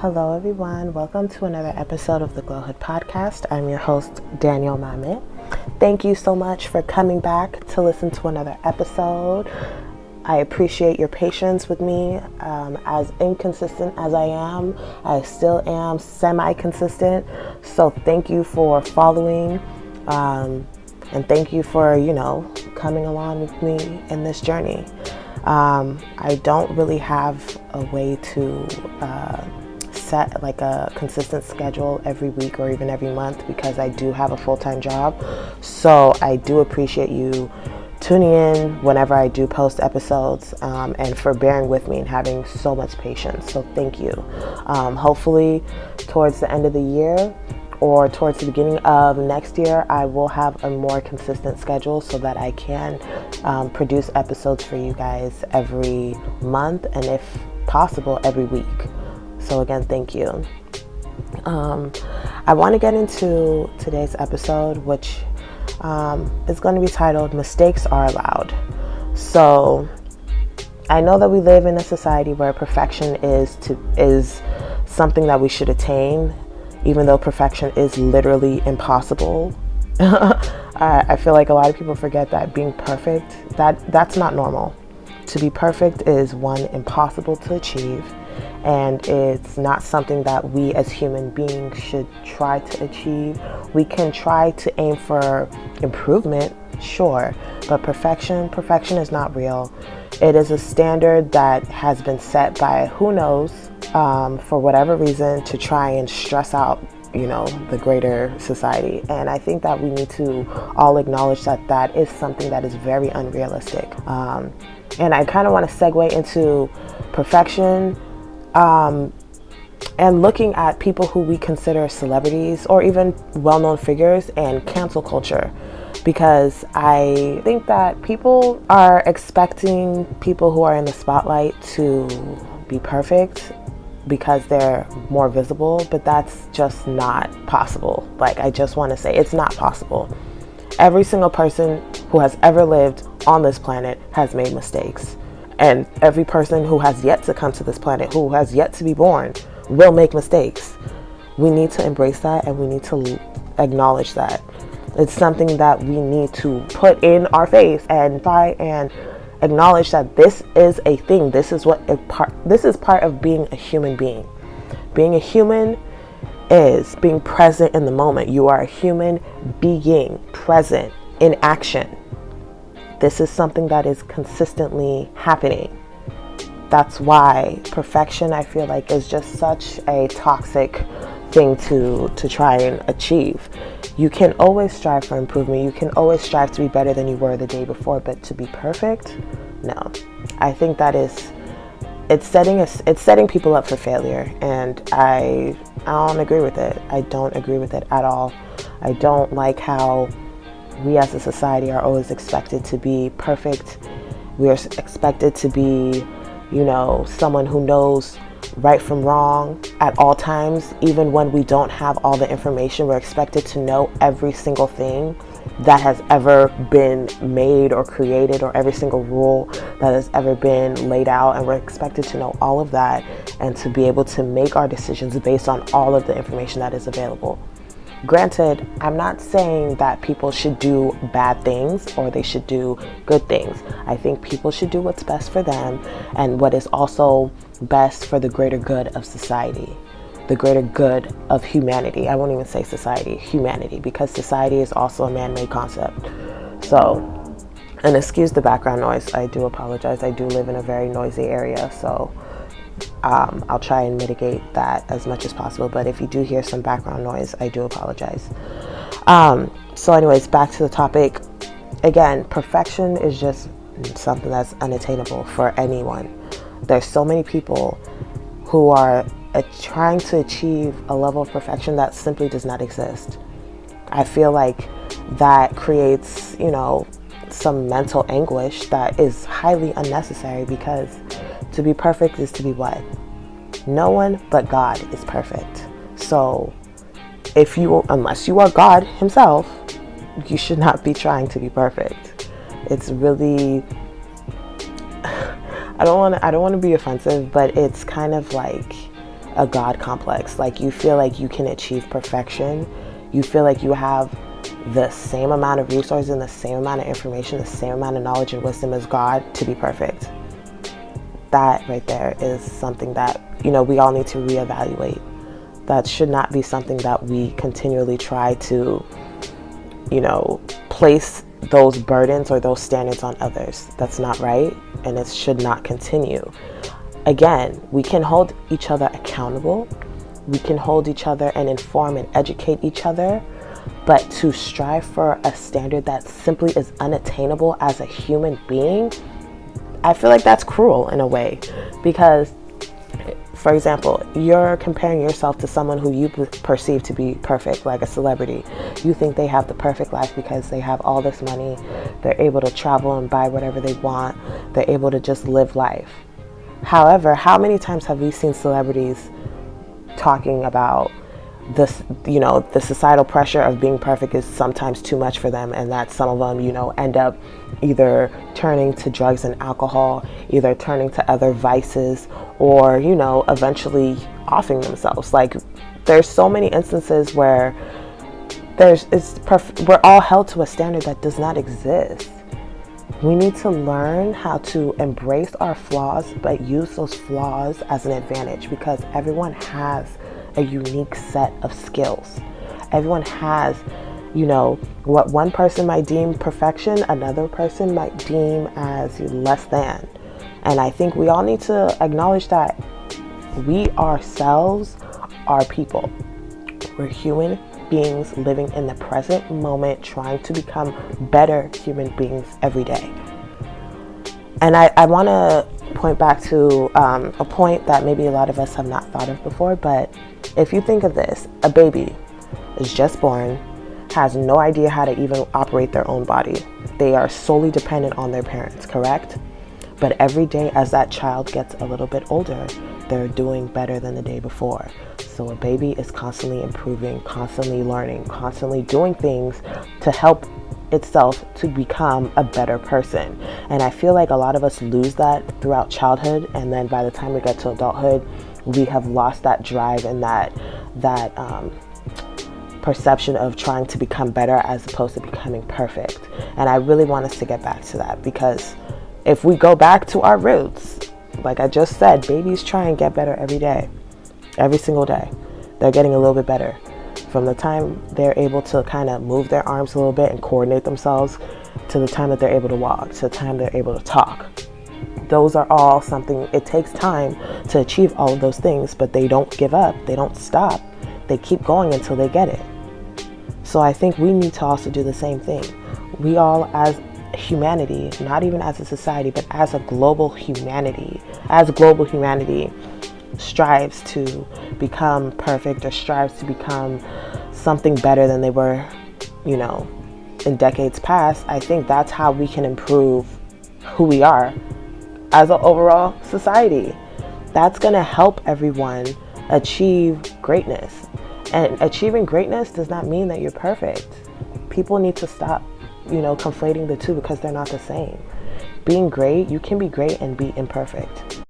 Hello everyone, welcome to another episode of the Glowhood podcast. I'm your host, Danielle Mamet. Thank you so much for coming back to listen to another episode. I appreciate your patience with me. As inconsistent as I still am semi-consistent. So thank you for following, and thank you for, coming along with me in this journey. I don't really have a way to set like a consistent schedule every week or even every month because I do have a full-time job. So I do appreciate you tuning in whenever I do post episodes, and for bearing with me and having so much patience. So thank you. Hopefully towards the end of the year or towards the beginning of next year, I will have a more consistent schedule so that I can produce episodes for you guys every month and if possible every week. So again, thank you. I want to get into today's episode, which is going to be titled Mistakes Are Allowed. So I know that we live in a society where perfection is something that we should attain, even though perfection is literally impossible. I feel like a lot of people forget that being perfect, that's not normal. To be perfect is impossible to achieve, and it's not something that we as human beings should try to achieve. We can try to aim for improvement, sure, but perfection is not real. It is a standard that has been set by who knows, for whatever reason, to try and stress out the greater society. And I think that we need to all acknowledge that is something that is very unrealistic. And I kind of want to segue into perfection, and looking at people who we consider celebrities or even well-known figures and cancel culture, because I think that people are expecting people who are in the spotlight to be perfect because they're more visible, but that's just not possible. Like, I just want to say it's not possible. Every single person who has ever lived on this planet has made mistakes. And every person who has yet to come to this planet, who has yet to be born, will make mistakes. We need to embrace that, and we need to acknowledge that. It's something that we need to put in our face and try and acknowledge that this is a thing. This is part of being a human being. Being a human is being present in the moment. You are a human being present in action. This is something that is consistently happening. That's why perfection, I feel like, is just such a toxic thing to try and achieve. You can always strive for improvement. You can always strive to be better than you were the day before, but to be perfect, no. I think that it's setting people up for failure, and I don't agree with it. I don't agree with it at all. I don't like how we as a society are always expected to be perfect. We are expected to be, someone who knows right from wrong at all times. Even when we don't have all the information, we're expected to know every single thing that has ever been made or created, or every single rule that has ever been laid out, and we're expected to know all of that and to be able to make our decisions based on all of the information that is available. Granted, I'm not saying that people should do bad things or they should do good things. I think people should do what's best for them and what is also best for the greater good of society, the greater good of humanity. I won't even say society, humanity, because society is also a man-made concept. So, and excuse the background noise. I do apologize. I do live in a very noisy area, so I'll try and mitigate that as much as possible, but if you do hear some background noise, I do apologize. So anyways, back to the topic. Again, perfection is just something that's unattainable for anyone. There's so many people who are trying to achieve a level of perfection that simply does not exist. I feel like that creates, some mental anguish that is highly unnecessary, because to be perfect is to be what? No one but God is perfect. So unless you are God himself, you should not be trying to be perfect. It's really, I don't want to be offensive, but it's kind of like a God complex. Like, you feel like you can achieve perfection. You feel like you have the same amount of resources and the same amount of information, the same amount of knowledge and wisdom as God to be perfect. That right there is something that, we all need to reevaluate. That should not be something that we continually try to, place those burdens or those standards on others. That's not right, and it should not continue. Again, we can hold each other accountable. We can hold each other and inform and educate each other, but to strive for a standard that simply is unattainable as a human being, I feel like that's cruel in a way, because, for example, you're comparing yourself to someone who you perceive to be perfect, like a celebrity. You think they have the perfect life because they have all this money, they're able to travel and buy whatever they want, they're able to just live life. However, how many times have we seen celebrities talking about this, the societal pressure of being perfect is sometimes too much for them, and that some of them, end up either turning to drugs and alcohol, either turning to other vices, or, eventually offing themselves. Like, there's so many instances where we're all held to a standard that does not exist. We need to learn how to embrace our flaws, but use those flaws as an advantage, because everyone has a unique set of skills. Everyone has, what one person might deem perfection, another person might deem as less than. And I think we all need to acknowledge that we ourselves are people. We're human beings living in the present moment, trying to become better human beings every day. And I want to point back to a point that maybe a lot of us have not thought of before, but if you think of this, a baby is just born, has no idea how to even operate their own body. They are solely dependent on their parents, correct? But every day as that child gets a little bit older, they're doing better than the day before. So a baby is constantly improving, constantly learning, constantly doing things to help itself to become a better person. And I feel like a lot of us lose that throughout childhood, and then by the time we get to adulthood, we have lost that drive and that perception of trying to become better as opposed to becoming perfect. And I really want us to get back to that, because if we go back to our roots, like I just said, babies try and get better every day, every single day. They're getting a little bit better. From the time they're able to kind of move their arms a little bit and coordinate themselves, to the time that they're able to walk, to the time they're able to talk. Those are all something, it takes time to achieve all of those things, but they don't give up, they don't stop, they keep going until they get it. So I think we need to also do the same thing. We all, as humanity, not even as a society, but as a global humanity, strives to become perfect, or strives to become something better than they were, in decades past. I think that's how we can improve who we are as an overall society. That's going to help everyone achieve greatness. And achieving greatness does not mean that you're perfect. People need to stop, conflating the two, because they're not the same. Being great, you can be great and be imperfect.